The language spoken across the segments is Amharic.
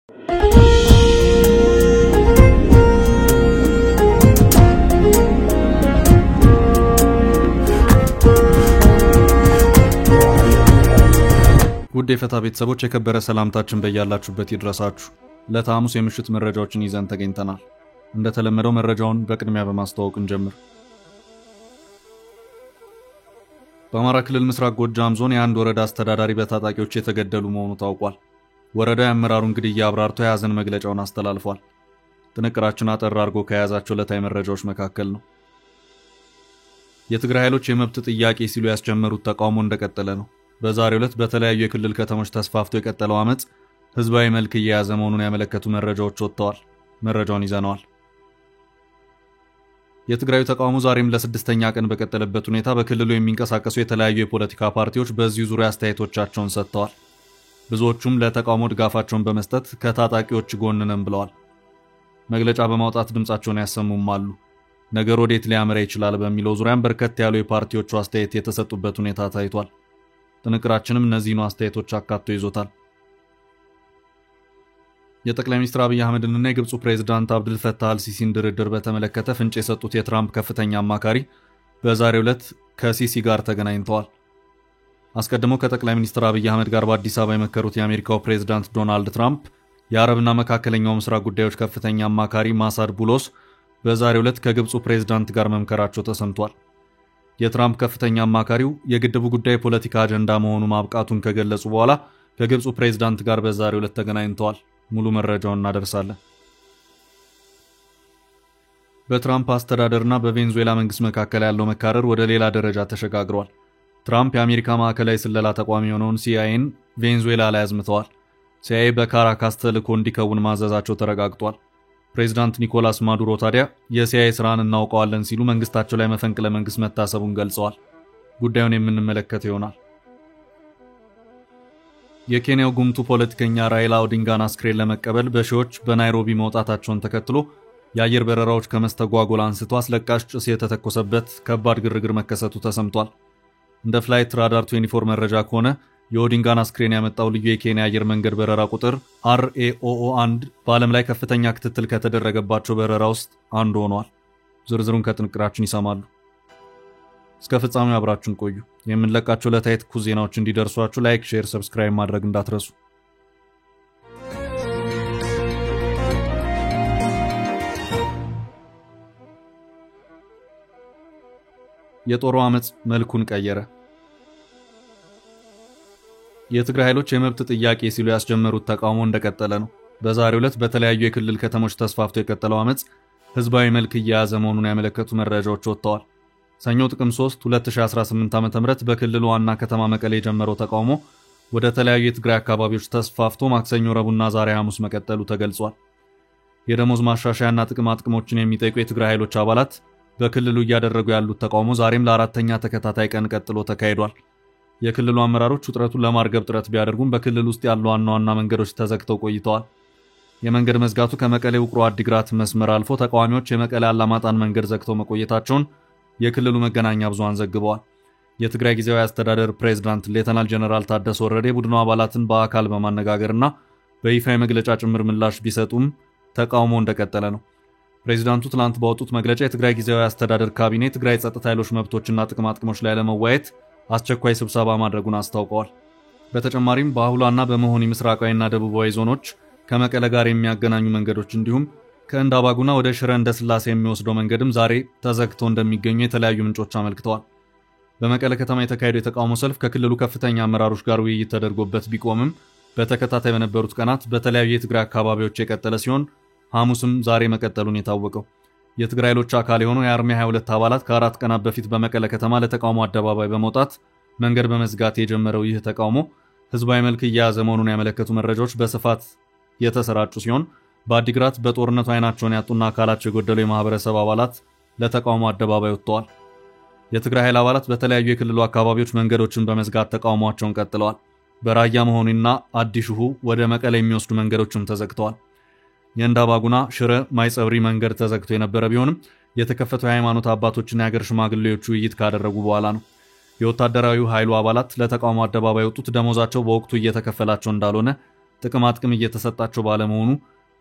ውድ የፈታ ቤተሰቦች የከበረ ሰላምታችን በያላችሁበት ይድረሳችሁ። ለታሙስ የምሽት መረጃዎችን ይዘን ተገኝተናል። እንደተለመደው መረጃውን በቅድሚያ በማስተዋወቅ እንጀምር። በአማራ ክልል ምስራቅ ጎጃም ዞን የአንድ ወረዳ አስተዳዳሪ በታጣቂዎች የተገደሉ መሆኑ ታውቋል። ወረዳው የአመራሩን ግድያ አብራርቶ የሐዘን መግለጫውን አስተላልፏል። ጥንቅራችን አጠር አድርጎ ከያዛቸው ዕለታዊ መረጃዎች መካከል ነው። የትግራይ ኃይሎች የመብት ጥያቄ ሲሉ ያስጀመሩት ተቃውሞ እንደቀጠለ ነው። በዛሬው ዕለት በተለያዩ የክልል ከተሞች ተስፋፍቶ የቀጠለው አመጽ ህዝባዊ መልክ እየያዘ መሆኑን ያመለከቱ መረጃዎች ወጥተዋል። መረጃውን ይዘናል። የትግራዩ ተቃውሞ ዛሬም ለስድስተኛ ቀን በቀጠለበት ሁኔታ በክልሉ የሚንቀሳቀሱ የተለያዩ የፖለቲካ ፓርቲዎች በዚሁ ዙሪያ አስተያየቶቻቸውን ሰጥተዋል። ብዙዎቹም ለተቃውሞ ድጋፋቸውን በመስጠት ከታጣቂዎች ጎን ነን ብለዋል። መግለጫ በማውጣት ድምጻቸውን ያሰሙም አሉ። ነገር ወዴት ሊያመራ ይችላል በሚለው ዙሪያም በርከት ያሉ የፓርቲዎቹ አስተያየት የተሰጡበት ሁኔታ ታይቷል። ጥንቅራችንም እነዚህን አስተያየቶች አካቶ ይዞታል። የጠቅላይ ሚኒስትር አብይ አህመድንና የግብፁ ፕሬዝዳንት አብዱል ፈታህ አልሲሲን ድርድር በተመለከተ ፍንጭ የሰጡት የትራምፕ ከፍተኛ አማካሪ በዛሬው ዕለት ከሲሲ ጋር ተገናኝተዋል። አስቀድመው ከጠቅላይ ሚኒስትር አብይ አህመድ ጋር በአዲስ አበባ የመከሩት የአሜሪካው ፕሬዝዳንት ዶናልድ ትራምፕ የአረብና መካከለኛው ምስራቅ ጉዳዮች ከፍተኛ አማካሪ ማሳድ ቡሎስ በዛሬው ዕለት ከግብፁ ፕሬዝዳንት ጋር መምከራቸው ተሰምቷል። የትራምፕ ከፍተኛ አማካሪው የግድቡ ጉዳይ ፖለቲካ አጀንዳ መሆኑ ማብቃቱን ከገለጹ በኋላ ከግብፁ ፕሬዝዳንት ጋር በዛሬው ዕለት ተገናኝተዋል። ሙሉ መረጃውን እናደርሳለን። በትራምፕ አስተዳደርና በቬንዙዌላ መንግስት መካከል ያለው መካረር ወደ ሌላ ደረጃ ተሸጋግሯል። ትራምፕ የአሜሪካ ማዕከላዊ ስለላ ተቋም የሆነውን ሲአይኤን ቬንዙዌላ ላይ አዝምተዋል። ሲአይኤ በካራካስ ተልዕኮ እንዲከውን ማዘዛቸው ተረጋግጧል። ፕሬዝዳንት ኒኮላስ ማዱሮ ታዲያ የሲአይኤ ስራን እናውቀዋለን ሲሉ መንግስታቸው ላይ መፈንቅለ መንግስት መታሰቡን ገልጸዋል። ጉዳዩን የምንመለከተው ይሆናል። የኬንያው ጉምቱ ፖለቲከኛ ራይላ ኦዲንጋን አስክሬን ለመቀበል በሺዎች በናይሮቢ መውጣታቸውን ተከትሎ የአየር በረራዎች ከመስተጓጎል አንስቶ አስለቃሽ ጭስ የተተኮሰበት ከባድ ግርግር መከሰቱ ተሰምቷል። እንደ ፍላይት ራዳር 24 መረጃ ከሆነ የኦዲንጋን አስክሬን ያመጣው ልዩ የኬንያ አየር መንገድ በረራ ቁጥር RAOO1 በዓለም ላይ ከፍተኛ ክትትል ከተደረገባቸው በረራ ውስጥ አንዱ ሆኗል። ዝርዝሩን ከጥንቅራችን ይሰማሉ። እስከ ፍጻሜው አብራችሁን ቆዩ። የምንለቃቸው ዕለታዊ ትኩስ ዜናዎች እንዲደርሷችሁ ላይክ፣ ሼር፣ ሰብስክራይብ ማድረግ እንዳትረሱ። የጦሩ አመጽ መልኩን ቀየረ። የትግራይ ኃይሎች የመብት ጥያቄ ሲሉ ያስጀመሩት ተቃውሞ እንደቀጠለ ነው። በዛሬው ዕለት በተለያዩ የክልል ከተሞች ተስፋፍቶ የቀጠለው አመጽ ህዝባዊ መልክ እየያዘ መሆኑን ያመለከቱ መረጃዎች ወጥተዋል። ሰኞ ጥቅምት 3 2018 ዓ.ም በክልሉ ዋና ከተማ መቀሌ የጀመረው ተቃውሞ ወደ ተለያዩ የትግራይ አካባቢዎች ተስፋፍቶ ማክሰኞ፣ ረቡዕና ዛሬ ሐሙስ መቀጠሉ ተገልጿል። የደሞዝ ማሻሻያና ጥቅማ ጥቅሞችን የሚጠይቁ የትግራይ ኃይሎች አባላት በክልሉ እያደረጉ ያሉት ተቃውሞ ዛሬም ለአራተኛ ተከታታይ ቀን ቀጥሎ ተካሂዷል። የክልሉ አመራሮች ውጥረቱን ለማርገብ ጥረት ቢያደርጉም በክልል ውስጥ ያሉ ዋና መንገዶች ተዘግተው ቆይተዋል። የመንገድ መዝጋቱ ከመቀሌ ውቅሮ አዲግራት መስመር አልፎ ተቃዋሚዎች የመቀሌ አላማጣን መንገድ ዘግተው መቆየታቸውን የክልሉ መገናኛ ብዙሃን ዘግበዋል። የትግራይ ጊዜያዊ አስተዳደር ፕሬዝዳንት ሌተናል ጀነራል ታደሰ ወረደ የቡድኑ አባላትን በአካል በማነጋገርና በይፋዊ መግለጫ ጭምር ምላሽ ቢሰጡም ተቃውሞ እንደቀጠለ ነው። ፕሬዝዳንቱ ትላንት ባወጡት መግለጫ የትግራይ ጊዜያዊ አስተዳደር ካቢኔ ትግራይ ጸጥታ ኃይሎች መብቶችና ጥቅማ ጥቅሞች ላይ ለመወያየት አስቸኳይ ስብሰባ ማድረጉን አስታውቀዋል። በተጨማሪም በአሁላና በመሆኒ ምስራቃዊና ደቡባዊ ዞኖች ከመቀለ ጋር የሚያገናኙ መንገዶች እንዲሁም ከእንዳባጉና ወደ ሽረ እንደስላሴ የሚወስደው መንገድም ዛሬ ተዘግቶ እንደሚገኙ የተለያዩ ምንጮች አመልክተዋል። በመቀለ ከተማ የተካሄደው የተቃውሞ ሰልፍ ከክልሉ ከፍተኛ አመራሮች ጋር ውይይት ተደርጎበት ቢቆምም በተከታታይ በነበሩት ቀናት በተለያዩ የትግራይ አካባቢዎች የቀጠለ ሲሆን ሐሙስም ዛሬ መቀጠሉን የታወቀው የትግራይ ኃይሎች አካል የሆኑ የአርሚ 22 አባላት ከአራት ቀናት በፊት በመቀለ ከተማ ለተቃውሞ አደባባይ በመውጣት መንገድ በመዝጋት የጀመረው ይህ ተቃውሞ ህዝባዊ መልክ እየያዘ መሆኑን ያመለከቱ መረጃዎች በስፋት የተሰራጩ ሲሆን በአዲግራት በጦርነቱ አይናቸውን ያጡና አካላቸው የጎደሉ የማህበረሰብ አባላት ለተቃውሞ አደባባይ ወጥተዋል። የትግራይ ኃይል አባላት በተለያዩ የክልሉ አካባቢዎች መንገዶችን በመዝጋት ተቃውሟቸውን ቀጥለዋል። በራያ መሆኑና አዲሽሁ ወደ መቀለ የሚወስዱ መንገዶችም ተዘግተዋል። የእንዳባጉና ሽረ ማይጸብሪ መንገድ ተዘግቶ የነበረ ቢሆንም የተከፈተው የሃይማኖት አባቶችና የሀገር ሽማግሌዎች ውይይት ካደረጉ በኋላ ነው። የወታደራዊ ኃይሉ አባላት ለተቃውሞ አደባባይ ወጡት ደሞዛቸው በወቅቱ እየተከፈላቸው እንዳልሆነ ጥቅም እየተሰጣቸው ባለመሆኑ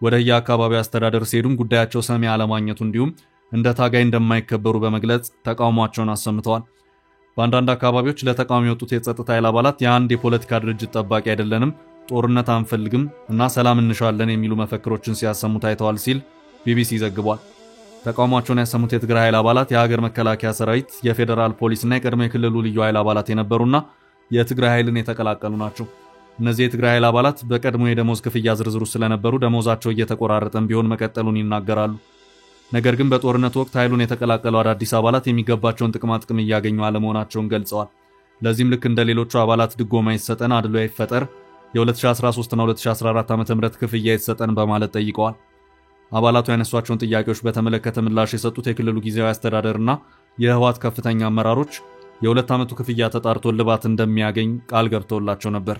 ወደ የአካባቢው አስተዳደር ሲሄዱም ጉዳያቸው ሰሚ አለማግኘቱ እንዲሁም እንደ ታጋይ እንደማይከበሩ በመግለጽ ተቃውሟቸውን አሰምተዋል። በአንዳንድ አካባቢዎች ለተቃውሞ የወጡት የጸጥታ ኃይል አባላት የአንድ የፖለቲካ ድርጅት ጠባቂ አይደለንም፣ ጦርነት አንፈልግም እና ሰላም እንሻለን የሚሉ መፈክሮችን ሲያሰሙ ታይተዋል ሲል ቢቢሲ ዘግቧል። ተቃውሟቸውን ያሰሙት የትግራይ ኃይል አባላት የሀገር መከላከያ ሰራዊት፣ የፌዴራል ፖሊስና የቀድሞ የክልሉ ልዩ ኃይል አባላት የነበሩና የትግራይ ኃይልን የተቀላቀሉ ናቸው። እነዚህ የትግራይ ኃይል አባላት በቀድሞ የደሞዝ ክፍያ ዝርዝሩ ስለነበሩ ደሞዛቸው እየተቆራረጠም ቢሆን መቀጠሉን ይናገራሉ። ነገር ግን በጦርነቱ ወቅት ኃይሉን የተቀላቀሉ አዳዲስ አባላት የሚገባቸውን ጥቅም እያገኙ አለመሆናቸውን ገልጸዋል። ለዚህም ልክ እንደ ሌሎቹ አባላት ድጎማ ይሰጠን፣ አድሎ ይፈጠር፣ የ2013 እና 2014 ዓ.ም ክፍያ ይሰጠን በማለት ጠይቀዋል። አባላቱ ያነሷቸውን ጥያቄዎች በተመለከተ ምላሽ የሰጡት የክልሉ ጊዜያዊ አስተዳደርና የህወሓት ከፍተኛ አመራሮች የ2 ዓመቱ ክፍያ ተጣርቶ ልባት እንደሚያገኝ ቃል ገብተውላቸው ነበር።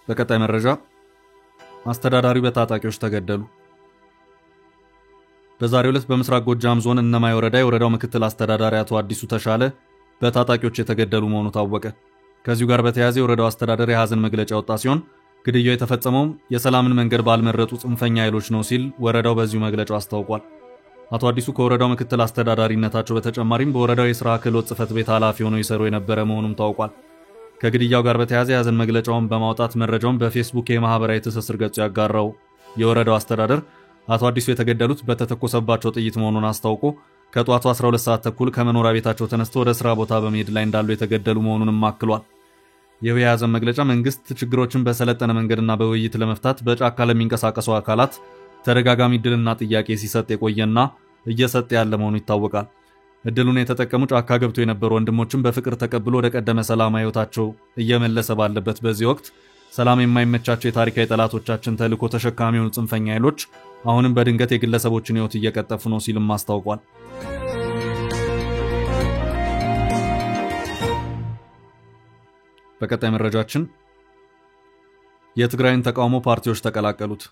በቀጣይ መረጃ አስተዳዳሪው በታጣቂዎች ተገደሉ። በዛሬው ዕለት በምስራቅ ጎጃም ዞን እነማይ ወረዳ የወረዳው ምክትል አስተዳዳሪ አቶ አዲሱ ተሻለ በታጣቂዎች የተገደሉ መሆኑ ታወቀ። ከዚሁ ጋር በተያያዘ የወረዳው አስተዳደር የሐዘን መግለጫ ወጣ ሲሆን ግድያው የተፈጸመው የሰላምን መንገድ ባልመረጡ ጽንፈኛ ኃይሎች ነው ሲል ወረዳው በዚሁ መግለጫው አስታውቋል። አቶ አዲሱ ከወረዳው ምክትል አስተዳዳሪነታቸው በተጨማሪም በወረዳው የሥራ ክህሎት ጽሕፈት ቤት ኃላፊ ሆነው ይሰሩ የነበረ መሆኑም ታውቋል። ከግድያው ጋር በተያያዘ የሐዘን መግለጫውን በማውጣት መረጃውን በፌስቡክ የማህበራዊ ትስስር ገጹ ያጋራው የወረዳው አስተዳደር አቶ አዲሱ የተገደሉት በተተኮሰባቸው ጥይት መሆኑን አስታውቆ ከጧቱ 12 ሰዓት ተኩል ከመኖሪያ ቤታቸው ተነስተው ወደ ሥራ ቦታ በመሄድ ላይ እንዳሉ የተገደሉ መሆኑንም አክሏል። ይህ የሐዘን መግለጫ መንግስት ችግሮችን በሰለጠነ መንገድና በውይይት ለመፍታት በጫካ ለሚንቀሳቀሱ አካላት ተደጋጋሚ ዕድልና ጥያቄ ሲሰጥ የቆየና እየሰጠ ያለ መሆኑ ይታወቃል። ዕድሉን የተጠቀሙ ጫካ ገብቶ የነበሩ ወንድሞችን በፍቅር ተቀብሎ ወደ ቀደመ ሰላማዊ ሕይወታቸው እየመለሰ ባለበት በዚህ ወቅት ሰላም የማይመቻቸው የታሪካዊ ጠላቶቻችን ተልዕኮ ተሸካሚ የሆኑ ጽንፈኛ ኃይሎች አሁንም በድንገት የግለሰቦችን ሕይወት እየቀጠፉ ነው ሲልም አስታውቋል። በቀጣይ መረጃችን የትግራይን ተቃውሞ ፓርቲዎች ተቀላቀሉት።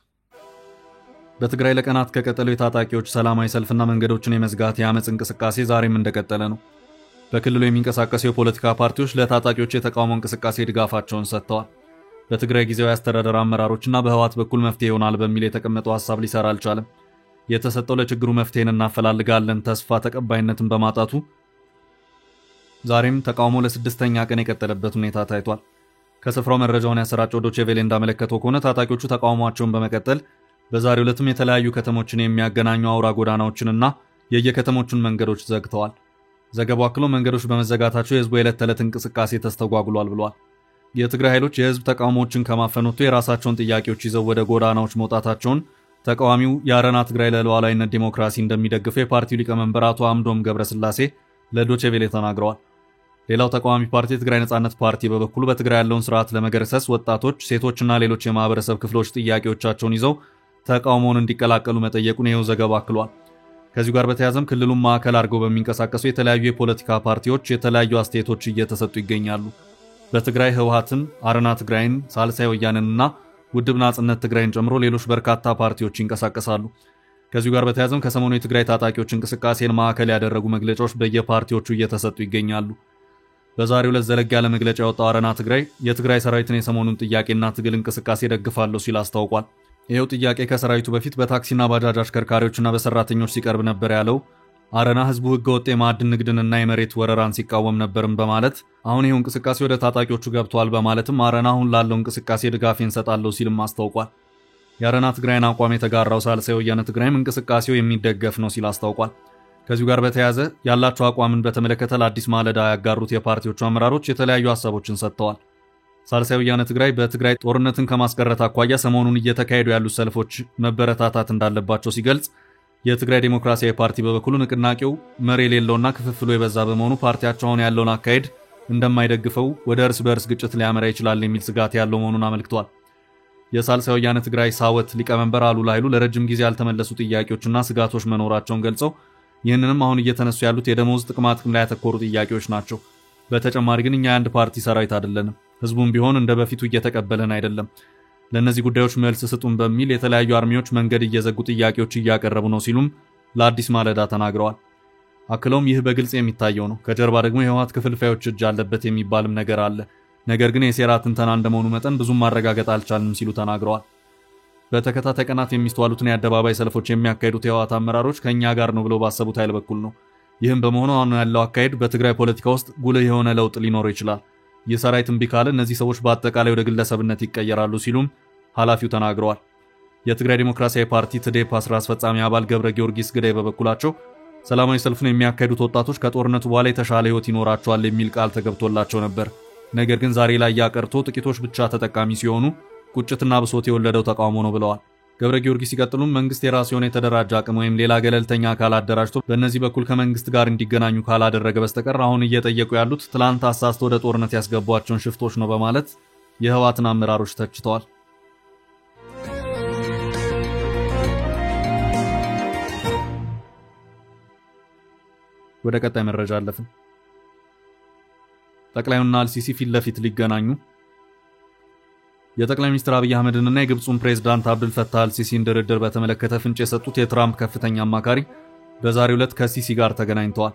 በትግራይ ለቀናት ከቀጠለው የታጣቂዎች ሰላማዊ ሰልፍና መንገዶችን የመዝጋት የአመጽ እንቅስቃሴ ዛሬም እንደቀጠለ ነው። በክልሉ የሚንቀሳቀሱ የፖለቲካ ፓርቲዎች ለታጣቂዎች የተቃውሞ እንቅስቃሴ ድጋፋቸውን ሰጥተዋል። በትግራይ ጊዜያዊ አስተዳደር አመራሮችና በህወሓት በኩል መፍትሄ ይሆናል በሚል የተቀመጠው ሐሳብ ሊሰራ አልቻለም። የተሰጠው ለችግሩ መፍትሄን እናፈላልጋለን ተስፋ ተቀባይነትን በማጣቱ ዛሬም ተቃውሞ ለስድስተኛ ቀን የቀጠለበት ሁኔታ ታይቷል። ከስፍራው መረጃውን ያሰራጨው ዶቼ ቬለ እንዳመለከተው ከሆነ ታጣቂዎቹ ተቃውሟቸውን በመቀጠል በዛሬው ዕለትም የተለያዩ ከተሞችን የሚያገናኙ አውራ ጎዳናዎችንና የየከተሞቹን መንገዶች ዘግተዋል። ዘገባው አክሎ መንገዶች በመዘጋታቸው የህዝቡ የዕለት ተዕለት እንቅስቃሴ ተስተጓጉሏል ብሏል። የትግራይ ኃይሎች የህዝብ ተቃውሞችን ከማፈን ወጥቶ የራሳቸውን ጥያቄዎች ይዘው ወደ ጎዳናዎች መውጣታቸውን ተቃዋሚው የአረና ትግራይ ለሉዓላዊነት ዲሞክራሲ እንደሚደግፈው የፓርቲው ሊቀመንበር አቶ አምዶም ገብረስላሴ ለዶቼ ቬለ ተናግረዋል። ሌላው ተቃዋሚ ፓርቲ የትግራይ ነጻነት ፓርቲ በበኩሉ በትግራይ ያለውን ስርዓት ለመገርሰስ ወጣቶች፣ ሴቶችና ሌሎች የማህበረሰብ ክፍሎች ጥያቄዎቻቸውን ይዘው ተቃውሞውን እንዲቀላቀሉ መጠየቁን ይኸው ዘገባ አክሏል። ከዚሁ ጋር በተያያዘም ክልሉን ማዕከል አድርገው በሚንቀሳቀሱ የተለያዩ የፖለቲካ ፓርቲዎች የተለያዩ አስተያየቶች እየተሰጡ ይገኛሉ። በትግራይ ህወሓትን፣ አረና ትግራይን፣ ሳልሳይ ወያንንና ውድብ ናጽነት ትግራይን ጨምሮ ሌሎች በርካታ ፓርቲዎች ይንቀሳቀሳሉ። ከዚሁ ጋር በተያያዘም ከሰሞኑ የትግራይ ታጣቂዎች እንቅስቃሴን ማዕከል ያደረጉ መግለጫዎች በየፓርቲዎቹ እየተሰጡ ይገኛሉ። በዛሬው ዕለት ዘለግ ያለ መግለጫ ያወጣው አረና ትግራይ የትግራይ ሰራዊትን የሰሞኑን ጥያቄና ትግል እንቅስቃሴ ደግፋለሁ ሲል አስታውቋል። ይሄው ጥያቄ ከሰራዊቱ በፊት በታክሲና ባጃጅ አሽከርካሪዎችና በሰራተኞች ሲቀርብ ነበር ያለው አረና ህዝቡ ህገወጥ የማዕድን ንግድንና የመሬት ወረራን ሲቃወም ነበርም በማለት አሁን ይሄው እንቅስቃሴ ወደ ታጣቂዎቹ ገብቷል በማለትም አረና አሁን ላለው እንቅስቃሴ ድጋፍ እንሰጣለሁ ሲልም አስታውቋል። የአረና ትግራይን አቋም የተጋራው ሳልሳይ ወያነ ትግራይም እንቅስቃሴው የሚደገፍ ነው ሲል አስታውቋል። ከዚሁ ጋር በተያያዘ ያላቸው አቋምን በተመለከተ ለአዲስ ማለዳ ያጋሩት የፓርቲዎቹ አመራሮች የተለያዩ ሐሳቦችን ሰጥተዋል። ሳልሳይ ወያነ ትግራይ በትግራይ ጦርነትን ከማስቀረት አኳያ ሰሞኑን እየተካሄዱ ያሉ ሰልፎች መበረታታት እንዳለባቸው ሲገልጽ፣ የትግራይ ዴሞክራሲያዊ ፓርቲ በበኩሉ ንቅናቄው መሪ የሌለውና ክፍፍሉ የበዛ በመሆኑ ፓርቲያቸው አሁን ያለውን አካሄድ እንደማይደግፈው ወደ እርስ በርስ ግጭት ሊያመራ ይችላል የሚል ስጋት ያለው መሆኑን አመልክቷል። የሳልሳይ ወያነ ትግራይ ሳወት ሊቀመንበር አሉላ ኃይሉ ለረጅም ጊዜ ያልተመለሱ ጥያቄዎችና ስጋቶች መኖራቸውን ገልጸው ይህንንም አሁን እየተነሱ ያሉት የደሞዝ ጥቅማጥቅም ላይ ያተኮሩ ጥያቄዎች ናቸው። በተጨማሪ ግን እኛ የአንድ ፓርቲ ሰራዊት አይደለንም፣ ህዝቡም ቢሆን እንደ በፊቱ እየተቀበለን አይደለም፣ ለእነዚህ ጉዳዮች መልስ ስጡን በሚል የተለያዩ አርሚዎች መንገድ እየዘጉ ጥያቄዎች እያቀረቡ ነው ሲሉም ለአዲስ ማለዳ ተናግረዋል። አክለውም ይህ በግልጽ የሚታየው ነው። ከጀርባ ደግሞ የህወሓት ክፍልፋዮች እጅ አለበት የሚባልም ነገር አለ። ነገር ግን የሴራ ትንተና እንደመሆኑ መጠን ብዙም ማረጋገጥ አልቻልንም ሲሉ ተናግረዋል። በተከታታይ ቀናት የሚስተዋሉትን የአደባባይ ሰልፎች የሚያካሂዱት የህወሓት አመራሮች ከኛ ጋር ነው ብለው ባሰቡት ኃይል በኩል ነው። ይህም በመሆኑ አሁን ያለው አካሄድ በትግራይ ፖለቲካ ውስጥ ጉልህ የሆነ ለውጥ ሊኖረው ይችላል። የሰራዊት እምቢ ካለ እነዚህ ሰዎች በአጠቃላይ ወደ ግለሰብነት ይቀየራሉ ሲሉም ኃላፊው ተናግረዋል። የትግራይ ዲሞክራሲያዊ ፓርቲ ትዴፓ ስራ አስፈጻሚ አባል ገብረ ጊዮርጊስ ግዳይ በበኩላቸው ሰላማዊ ሰልፉን የሚያካሂዱት ወጣቶች ከጦርነቱ በኋላ የተሻለ ህይወት ይኖራቸዋል የሚል ቃል ተገብቶላቸው ነበር። ነገር ግን ዛሬ ላይ ያቀርቶ ጥቂቶች ብቻ ተጠቃሚ ሲሆኑ ቁጭትና ብሶት የወለደው ተቃውሞ ነው ብለዋል። ገብረ ጊዮርጊስ ሲቀጥሉም መንግስት የራሱ የሆነ የተደራጀ አቅም ወይም ሌላ ገለልተኛ አካል አደራጅቶ በእነዚህ በኩል ከመንግስት ጋር እንዲገናኙ ካላደረገ በስተቀር አሁን እየጠየቁ ያሉት ትላንት አሳስቶ ወደ ጦርነት ያስገቧቸውን ሽፍቶች ነው በማለት የህወሓትን አመራሮች ተችተዋል። ወደ ቀጣይ መረጃ አለፍን። ጠቅላዩና አልሲሲ ፊት ለፊት ሊገናኙ። የጠቅላይ ሚኒስትር አብይ አህመድንና የግብፁን ፕሬዝዳንት አብዱል ፈታህ አልሲሲን ድርድር በተመለከተ ፍንጭ የሰጡት የትራምፕ ከፍተኛ አማካሪ በዛሬው ዕለት ከሲሲ ጋር ተገናኝተዋል።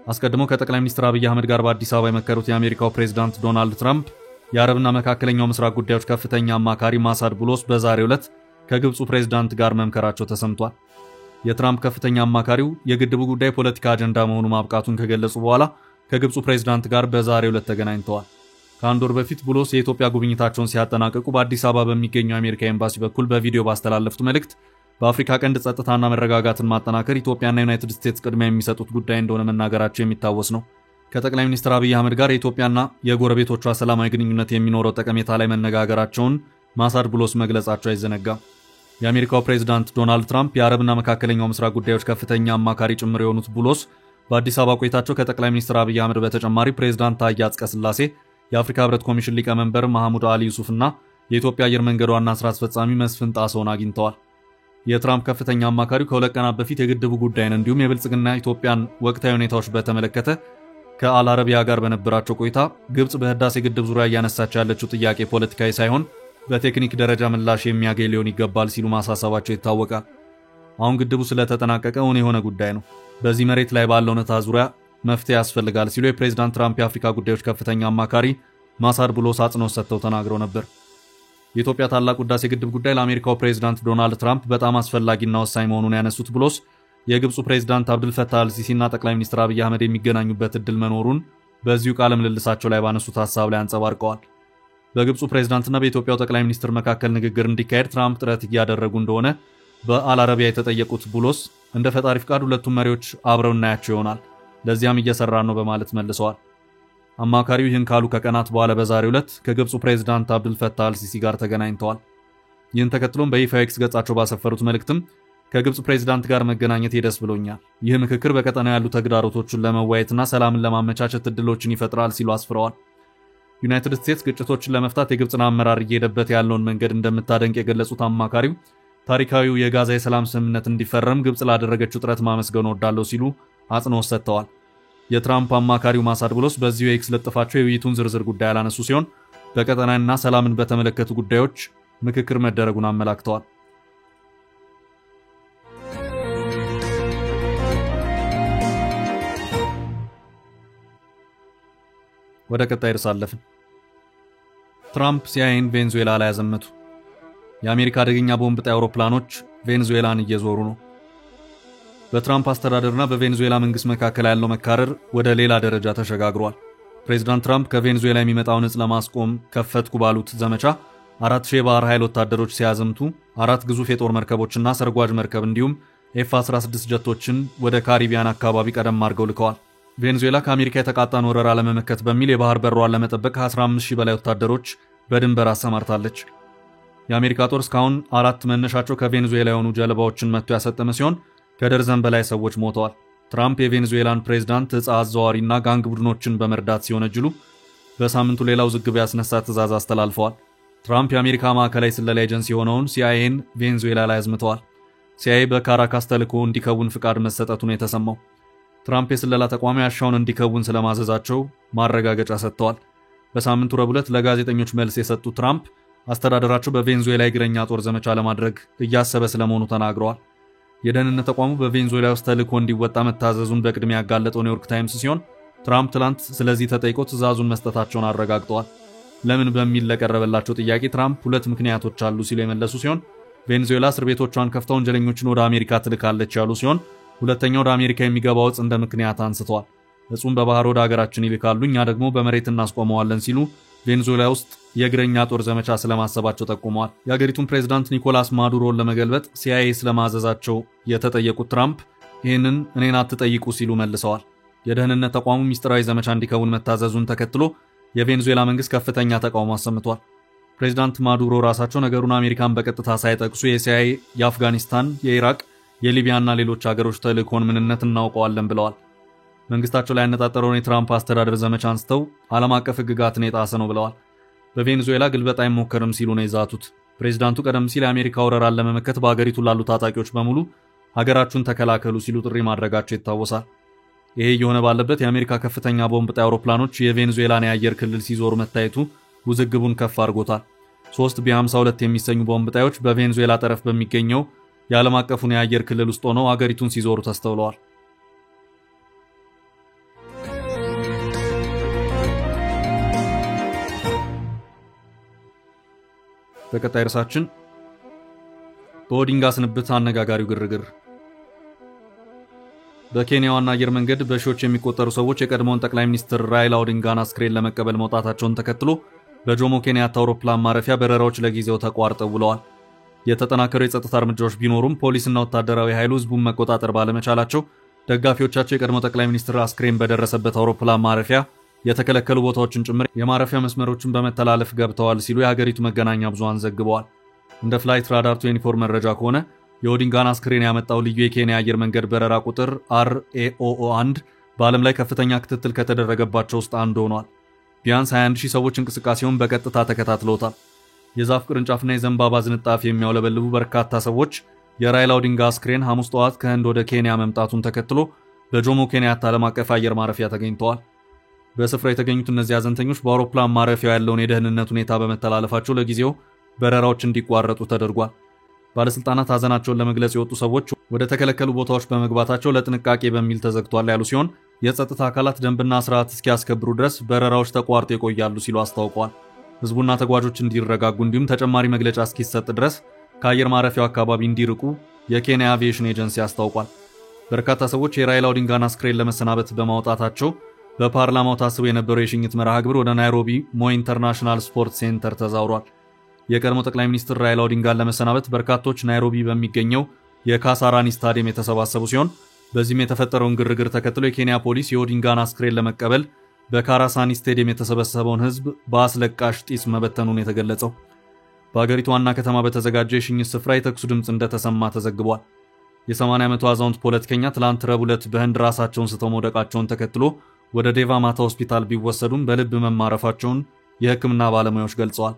አስቀድሞ ከጠቅላይ ሚኒስትር አብይ አህመድ ጋር በአዲስ አበባ የመከሩት የአሜሪካው ፕሬዝዳንት ዶናልድ ትራምፕ የአረብና መካከለኛው ምስራቅ ጉዳዮች ከፍተኛ አማካሪ ማሳድ ቡሎስ በዛሬው ዕለት ከግብፁ ፕሬዝዳንት ጋር መምከራቸው ተሰምቷል። የትራምፕ ከፍተኛ አማካሪው የግድቡ ጉዳይ ፖለቲካ አጀንዳ መሆኑ ማብቃቱን ከገለጹ በኋላ ከግብፁ ፕሬዝዳንት ጋር በዛሬው ዕለት ተገናኝተዋል። ከአንድ ወር በፊት ቡሎስ የኢትዮጵያ ጉብኝታቸውን ሲያጠናቅቁ በአዲስ አበባ በሚገኘው የአሜሪካ ኤምባሲ በኩል በቪዲዮ ባስተላለፉት መልእክት በአፍሪካ ቀንድ ጸጥታና መረጋጋትን ማጠናከር ኢትዮጵያና ዩናይትድ ስቴትስ ቅድሚያ የሚሰጡት ጉዳይ እንደሆነ መናገራቸው የሚታወስ ነው። ከጠቅላይ ሚኒስትር አብይ አህመድ ጋር የኢትዮጵያና የጎረቤቶቿ ሰላማዊ ግንኙነት የሚኖረው ጠቀሜታ ላይ መነጋገራቸውን ማሳድ ቡሎስ መግለጻቸው አይዘነጋም። የአሜሪካው ፕሬዝዳንት ዶናልድ ትራምፕ የአረብና መካከለኛው ምስራቅ ጉዳዮች ከፍተኛ አማካሪ ጭምር የሆኑት ቡሎስ በአዲስ አበባ ቆይታቸው ከጠቅላይ ሚኒስትር አብይ አህመድ በተጨማሪ ፕሬዝዳንት ታዬ አጽቀሥላሴ፣ የአፍሪካ ህብረት ኮሚሽን ሊቀመንበር መሐሙድ አሊ ዩሱፍና የኢትዮጵያ አየር መንገድ ዋና ስራ አስፈጻሚ መስፍን ጣሰውን አግኝተዋል። የትራምፕ ከፍተኛ አማካሪው ከሁለት ቀናት በፊት የግድቡ ጉዳይን እንዲሁም የብልጽግና ኢትዮጵያን ወቅታዊ ሁኔታዎች በተመለከተ ከአልአረቢያ ጋር በነበራቸው ቆይታ ግብጽ በህዳሴ ግድብ ዙሪያ እያነሳች ያለችው ጥያቄ ፖለቲካዊ ሳይሆን በቴክኒክ ደረጃ ምላሽ የሚያገኝ ሊሆን ይገባል ሲሉ ማሳሰባቸው ይታወቃል። አሁን ግድቡ ስለተጠናቀቀ እውን የሆነ ጉዳይ ነው። በዚህ መሬት ላይ ባለው እውነታ ዙሪያ መፍትሄ ያስፈልጋል ሲሉ የፕሬዝዳንት ትራምፕ የአፍሪካ ጉዳዮች ከፍተኛ አማካሪ ማሳድ ቡሎስ አጽንኦት ሰጥተው ተናግረው ነበር። የኢትዮጵያ ታላቁ ህዳሴ ግድብ ጉዳይ ለአሜሪካው ፕሬዝዳንት ዶናልድ ትራምፕ በጣም አስፈላጊና ወሳኝ መሆኑን ያነሱት ቡሎስ የግብፁ ፕሬዝዳንት አብዱል ፈታህ አልሲሲና ጠቅላይ ሚኒስትር አብይ አህመድ የሚገናኙበት እድል መኖሩን በዚሁ ቃለ ምልልሳቸው ላይ ባነሱት ሐሳብ ላይ አንጸባርቀዋል። በግብፁ ፕሬዝዳንትና በኢትዮጵያው ጠቅላይ ሚኒስትር መካከል ንግግር እንዲካሄድ ትራምፕ ጥረት እያደረጉ እንደሆነ በአልአረቢያ የተጠየቁት ቡሎስ እንደ ፈጣሪ ፍቃድ ሁለቱም መሪዎች አብረው እናያቸው ይሆናል፣ ለዚያም እየሰራን ነው በማለት መልሰዋል። አማካሪው ይህን ካሉ ከቀናት በኋላ በዛሬው ዕለት ከግብፁ ፕሬዝዳንት አብዱል ፈታህ አልሲሲ ጋር ተገናኝተዋል። ይህን ተከትሎም በይፋዊ ኤክስ ገጻቸው ባሰፈሩት መልእክትም ከግብፅ ፕሬዝዳንት ጋር መገናኘት ደስ ብሎኛል፣ ይህ ምክክር በቀጠናው ያሉ ተግዳሮቶችን ለመወያየትና ሰላምን ለማመቻቸት እድሎችን ይፈጥራል ሲሉ አስፍረዋል። ዩናይትድ ስቴትስ ግጭቶችን ለመፍታት የግብፅን አመራር እየሄደበት ያለውን መንገድ እንደምታደንቅ የገለጹት አማካሪው ታሪካዊው የጋዛ የሰላም ስምምነት እንዲፈረም ግብፅ ላደረገችው ጥረት ማመስገን ወዳለው ሲሉ አጽንኦት ሰጥተዋል። የትራምፕ አማካሪው ማሳድ ቡሎስ በዚሁ የኤክስ ለጥፋቸው የውይይቱን ዝርዝር ጉዳይ ያላነሱ ሲሆን በቀጠናና ሰላምን በተመለከቱ ጉዳዮች ምክክር መደረጉን አመላክተዋል። ወደ ቀጣይ ርዕስ አለፍን። ትራምፕ ሲአይኤን ቬንዙዌላ ላይ ያዘመቱ። የአሜሪካ አደገኛ ቦምብ ጣይ አውሮፕላኖች ቬንዙዌላን እየዞሩ ነው። በትራምፕ አስተዳደርና በቬንዙዌላ መንግስት መካከል ያለው መካረር ወደ ሌላ ደረጃ ተሸጋግሯል። ፕሬዝዳንት ትራምፕ ከቬንዙዌላ የሚመጣውን ዕፅ ለማስቆም ከፈትኩ ባሉት ዘመቻ 4000 የባህር ኃይል ወታደሮች ሲያዘምቱ 4 ግዙፍ የጦር መርከቦችና ሰርጓጅ መርከብ እንዲሁም ኤፍ-16 ጀቶችን ወደ ካሪቢያን አካባቢ ቀደም አድርገው ልከዋል። ቬንዙዌላ ከአሜሪካ የተቃጣን ወረራ ለመመከት በሚል የባህር በሯን ለመጠበቅ ከ15000 በላይ ወታደሮች በድንበር አሰማርታለች። የአሜሪካ ጦር እስካሁን 4 መነሻቸው ከቬንዙዌላ የሆኑ ጀልባዎችን መጥቶ ያሰጠመ ሲሆን ከደርዘን በላይ ሰዎች ሞተዋል። ትራምፕ የቬንዙዌላን ፕሬዝዳንት ዕፅ አዘዋዋሪና ጋንግ ቡድኖችን በመርዳት ሲወነጅሉ በሳምንቱ ሌላው ውዝግብ ያስነሳ ትዕዛዝ አስተላልፈዋል። ትራምፕ የአሜሪካ ማዕከላዊ ስለላ ኤጀንሲ የሆነውን ሲአይኤን ቬንዙዌላ ላይ አዝምተዋል። ሲአይኤ በካራካስ ተልዕኮ እንዲከውን ፍቃድ መሰጠቱን የተሰማው ትራምፕ የስለላ ተቋሙ ያሻውን እንዲከውን ስለማዘዛቸው ማረጋገጫ ሰጥተዋል። በሳምንቱ ረቡዕ ዕለት ለጋዜጠኞች መልስ የሰጡት ትራምፕ አስተዳደራቸው በቬንዙዌላ የእግረኛ ጦር ዘመቻ ለማድረግ እያሰበ ስለመሆኑ ተናግረዋል። የደህንነት ተቋሙ በቬንዙዌላ ውስጥ ተልዕኮ እንዲወጣ መታዘዙን በቅድሚያ ያጋለጠው ኒውዮርክ ታይምስ ሲሆን ትራምፕ ትላንት ስለዚህ ተጠይቀው ትዕዛዙን መስጠታቸውን አረጋግጠዋል። ለምን በሚል ለቀረበላቸው ጥያቄ ትራምፕ ሁለት ምክንያቶች አሉ ሲሉ የመለሱ ሲሆን ቬንዙዌላ እስር ቤቶቿን ከፍታ ወንጀለኞችን ወደ አሜሪካ ትልካለች ያሉ ሲሆን ሁለተኛው ወደ አሜሪካ የሚገባው ዕፅ እንደ ምክንያት አንስተዋል። ዕፁን በባህር ወደ ሀገራችን ይልካሉ፣ እኛ ደግሞ በመሬት እናስቆመዋለን ሲሉ ቬንዙዌላ ውስጥ የእግረኛ ጦር ዘመቻ ስለማሰባቸው ጠቁመዋል። የአገሪቱን ፕሬዝዳንት ኒኮላስ ማዱሮን ለመገልበጥ ሲአይኤ ስለማዘዛቸው የተጠየቁት ትራምፕ ይህንን እኔን አትጠይቁ ሲሉ መልሰዋል። የደህንነት ተቋሙ ሚስጥራዊ ዘመቻ እንዲከውን መታዘዙን ተከትሎ የቬንዙዌላ መንግስት ከፍተኛ ተቃውሞ አሰምቷል። ፕሬዝዳንት ማዱሮ ራሳቸው ነገሩን አሜሪካን በቀጥታ ሳይጠቅሱ የሲአይኤ የአፍጋኒስታን፣ የኢራቅ፣ የሊቢያና ሌሎች ሀገሮች ተልዕኮን ምንነት እናውቀዋለን ብለዋል። መንግስታቸው ላይ ያነጣጠረውን የትራምፕ አስተዳደር ዘመቻ አንስተው ዓለም አቀፍ ሕግጋትን የጣሰ ነው ብለዋል። በቬንዙዌላ ግልበጣ አይሞከርም ሲሉ ነው የዛቱት። ፕሬዝዳንቱ ቀደም ሲል የአሜሪካ ወረራን ለመመከት በአገሪቱ ላሉ ታጣቂዎች በሙሉ ሀገራችሁን ተከላከሉ ሲሉ ጥሪ ማድረጋቸው ይታወሳል። ይሄ እየሆነ ባለበት የአሜሪካ ከፍተኛ ቦምብ ጣይ አውሮፕላኖች የቬንዙዌላን የአየር ክልል ሲዞሩ መታየቱ ውዝግቡን ከፍ አድርጎታል። 3 ቢ52 የሚሰኙ ቦምብ ጣዮች በቬንዙዌላ ጠረፍ በሚገኘው የዓለም አቀፉን የአየር ክልል ውስጥ ሆነው አገሪቱን ሲዞሩ ተስተውለዋል። በቀጣይ ርዕሳችን በኦዲንጋ ስንብት አነጋጋሪው ግርግር። በኬንያ ዋና አየር መንገድ በሺዎች የሚቆጠሩ ሰዎች የቀድሞውን ጠቅላይ ሚኒስትር ራይላ ኦዲንጋን አስክሬን ለመቀበል መውጣታቸውን ተከትሎ በጆሞ ኬንያታ አውሮፕላን ማረፊያ በረራዎች ለጊዜው ተቋርጠው ውለዋል። የተጠናከሩ የጸጥታ እርምጃዎች ቢኖሩም ፖሊስና ወታደራዊ ኃይሉ ህዝቡን መቆጣጠር ባለመቻላቸው ደጋፊዎቻቸው የቀድሞ ጠቅላይ ሚኒስትር አስክሬን በደረሰበት አውሮፕላን ማረፊያ የተከለከሉ ቦታዎችን ጭምር የማረፊያ መስመሮችን በመተላለፍ ገብተዋል ሲሉ የሀገሪቱ መገናኛ ብዙሃን ዘግበዋል። እንደ ፍላይት ራዳር 24 መረጃ ከሆነ የኦዲንጋን አስክሬን ያመጣው ልዩ የኬንያ አየር መንገድ በረራ ቁጥር RAOO1 በዓለም ላይ ከፍተኛ ክትትል ከተደረገባቸው ውስጥ አንዱ ሆኗል። ቢያንስ 21000 ሰዎች እንቅስቃሴውን በቀጥታ ተከታትለውታል። የዛፍ ቅርንጫፍና የዘንባባ ዝንጣፊ የሚያውለበልቡ በርካታ ሰዎች የራይላ ኦዲንጋ አስክሬን ሐሙስ ጠዋት ከህንድ ወደ ኬንያ መምጣቱን ተከትሎ በጆሞ ኬንያታ ዓለም አቀፍ አየር ማረፊያ ተገኝተዋል። በስፍራው የተገኙት እነዚህ ሐዘንተኞች በአውሮፕላን ማረፊያው ያለውን የደህንነት ሁኔታ በመተላለፋቸው ለጊዜው በረራዎች እንዲቋረጡ ተደርጓል። ባለስልጣናት ሐዘናቸውን ለመግለጽ የወጡ ሰዎች ወደ ተከለከሉ ቦታዎች በመግባታቸው ለጥንቃቄ በሚል ተዘግቷል ያሉ ሲሆን የጸጥታ አካላት ደንብና ስርዓት እስኪያስከብሩ ድረስ በረራዎች ተቋርጠው ይቆያሉ ሲሉ አስታውቀዋል። ህዝቡና ተጓዦች እንዲረጋጉ እንዲሁም ተጨማሪ መግለጫ እስኪሰጥ ድረስ ከአየር ማረፊያው አካባቢ እንዲርቁ የኬንያ አቪዬሽን ኤጀንሲ አስታውቋል። በርካታ ሰዎች የራይላ ኦዲንጋን አስክሬን ለመሰናበት በማውጣታቸው በፓርላማው ታስቦ የነበረው የሽኝት መርሃ ግብር ወደ ናይሮቢ ሞይ ኢንተርናሽናል ስፖርት ሴንተር ተዛውሯል። የቀድሞ ጠቅላይ ሚኒስትር ራይላ ኦዲንጋን ለመሰናበት በርካቶች ናይሮቢ በሚገኘው የካሳራኒ ስታዲየም የተሰባሰቡ ሲሆን በዚህም የተፈጠረውን ግርግር ተከትሎ የኬንያ ፖሊስ የኦዲንጋን አስክሬን ለመቀበል በካራሳኒ ስታዲየም የተሰበሰበውን ህዝብ በአስለቃሽ ጢስ መበተኑን የተገለጸው። በአገሪቱ ዋና ከተማ በተዘጋጀ የሽኝት ስፍራ የተኩስ ድምፅ እንደተሰማ ተዘግቧል። የ80 ዓመቱ አዛውንት ፖለቲከኛ ትላንት ረቡዕ ዕለት በህንድ ራሳቸውን ስተው መውደቃቸውን ተከትሎ ወደ ዴቫ ማታ ሆስፒታል ቢወሰዱም በልብ መማረፋቸውን የህክምና ባለሙያዎች ገልጸዋል።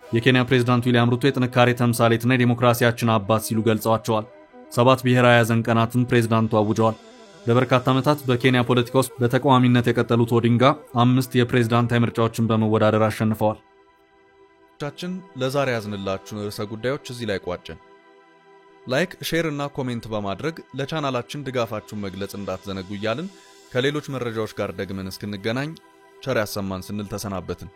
የኬንያ ፕሬዝዳንት ዊሊያም ሩቶ የጥንካሬ ተምሳሌትና የዲሞክራሲያችን አባት ሲሉ ገልጸዋቸዋል። 7 ብሔራዊ ሐዘን ቀናትን ፕሬዝዳንቱ አውጀዋል። ለበርካታ ዓመታት በኬንያ ፖለቲካ ውስጥ በተቃዋሚነት የቀጠሉት ኦዲንጋ 5 የፕሬዝዳንታዊ ምርጫዎችን በመወዳደር አሸንፈዋል። ቻችን ለዛሬ ያዝንላችሁ ርዕሰ ጉዳዮች እዚህ ላይ ቋጨን። ላይክ፣ ሼር እና ኮሜንት በማድረግ ለቻናላችን ድጋፋችሁን መግለጽ እንዳትዘነጉ እያልን ከሌሎች መረጃዎች ጋር ደግመን እስክንገናኝ ቸር ያሰማን ስንል ተሰናበትን።